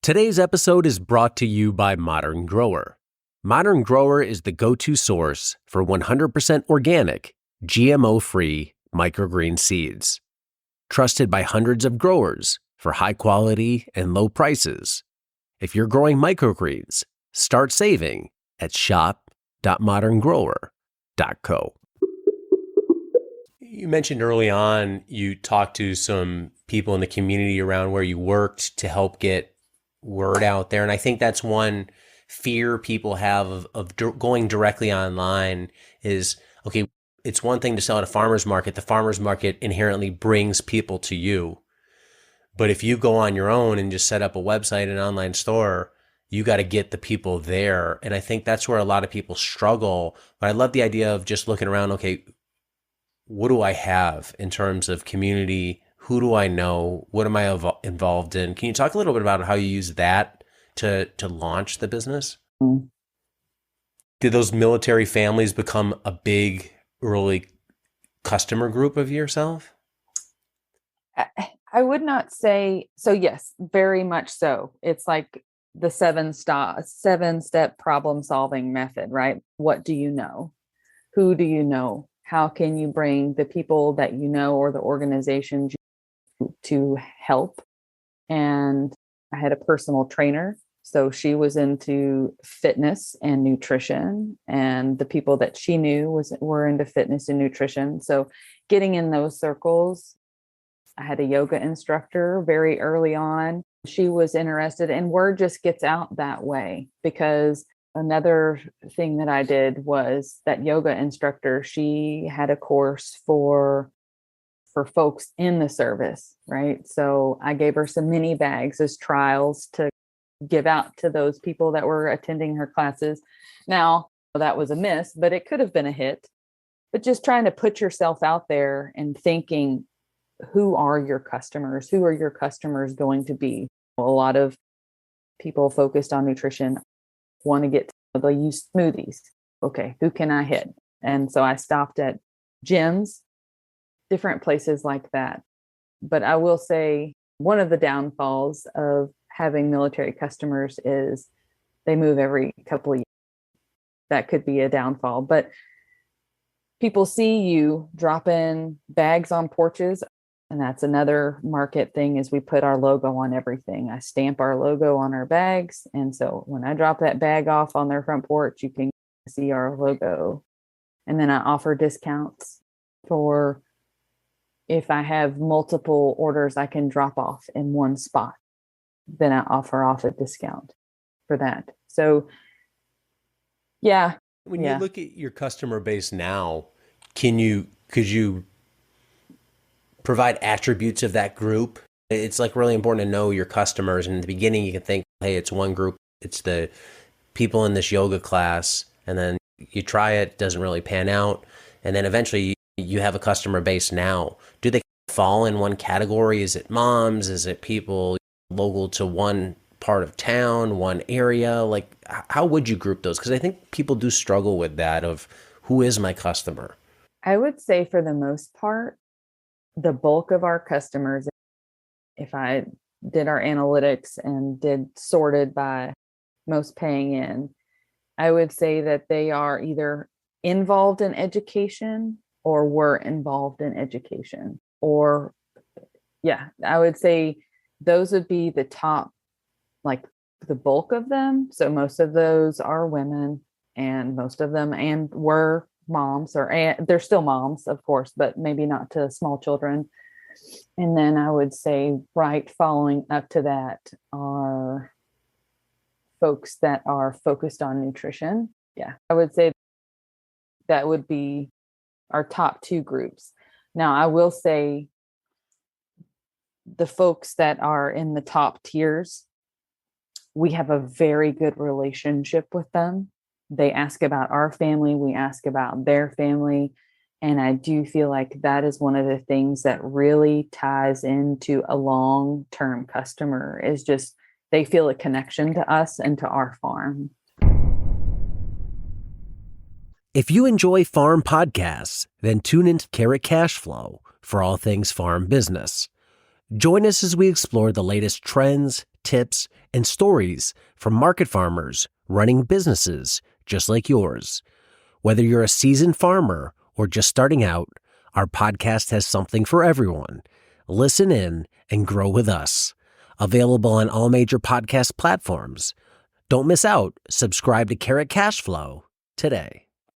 Today's episode is brought to you by Modern Grower. Modern Grower is the go-to source for 100% organic, GMO-free microgreen seeds. Trusted by hundreds of growers for high quality and low prices. If you're growing microgreens, start saving at shop.moderngrower.co. You mentioned early on you talked to some people in the community around where you worked to help get word out there. And I think that's one fear people have of going directly online is, okay, it's one thing to sell at a farmer's market. The farmer's market inherently brings people to you. But if you go on your own and just set up a website, an online store, you got to get the people there. And I think that's where a lot of people struggle. But I love the idea of just looking around, okay, what do I have in terms of community? Who do I know? What am I involved in? Can you talk a little bit about how you use that to launch the business? Mm. Did those military families become a big early customer group of yourself? I would not say so. Yes, very much so. It's like the seven-step problem solving method, right? What do you know? Who do you know? How can you bring the people that you know or the organizations to help? And I had a personal trainer. So she was into fitness and nutrition, and the people that she knew were into fitness and nutrition. So getting in those circles, I had a yoga instructor very early on. She was interested, and word just gets out that way. Because another thing that I did was that yoga instructor, she had a course for folks in the service, right? So I gave her some mini bags as trials to give out to those people that were attending her classes. Now, that was a miss, but it could have been a hit. But just trying to put yourself out there and thinking, who are your customers? Who are your customers going to be? A lot of people focused on nutrition want to they'll use smoothies. Okay, who can I hit? And so I stopped at gyms, different places like that. But I will say one of the downfalls of having military customers is they move every couple of years. That could be a downfall. But people see you dropping bags on porches. And that's another market thing is we put our logo on everything. I stamp our logo on our bags. And so when I drop that bag off on their front porch, you can see our logo. And then I offer discounts for if I have multiple orders I can drop off in one spot. Then I offer off a discount for that. So, yeah. When you look at your customer base now, could you provide attributes of that group? It's like really important to know your customers. And in the beginning, you can think, hey, it's one group. It's the people in this yoga class. And then you try it, doesn't really pan out. And then eventually you have a customer base now. Do they fall in one category? Is it moms? Is it people local to one part of town, one area? Like, how would you group those? Because I think people do struggle with that of who is my customer? I would say for the most part, the bulk of our customers, if I did our analytics and did sorted by most paying in, I would say that they are either involved in education or were involved in education. Or, I would say those would be the top, like the bulk of them. So most of those are women, and most of them were moms, they're still moms, of course, but maybe not to small children. And then I would say right following up to that are folks that are focused on nutrition. Yeah, I would say that would be our top two groups. Now, I will say the folks that are in the top tiers, we have a very good relationship with them. They ask about our family, we ask about their family. And I do feel like that is one of the things that really ties into a long-term customer is just they feel a connection to us and to our farm. If you enjoy farm podcasts, then tune into Carrot Cash Flow for all things farm business. Join us as we explore the latest trends, tips, and stories from market farmers running businesses just like yours. Whether you're a seasoned farmer or just starting out, our podcast has something for everyone. Listen in and grow with us. Available on all major podcast platforms. Don't miss out. Subscribe to Carrot Cashflow today.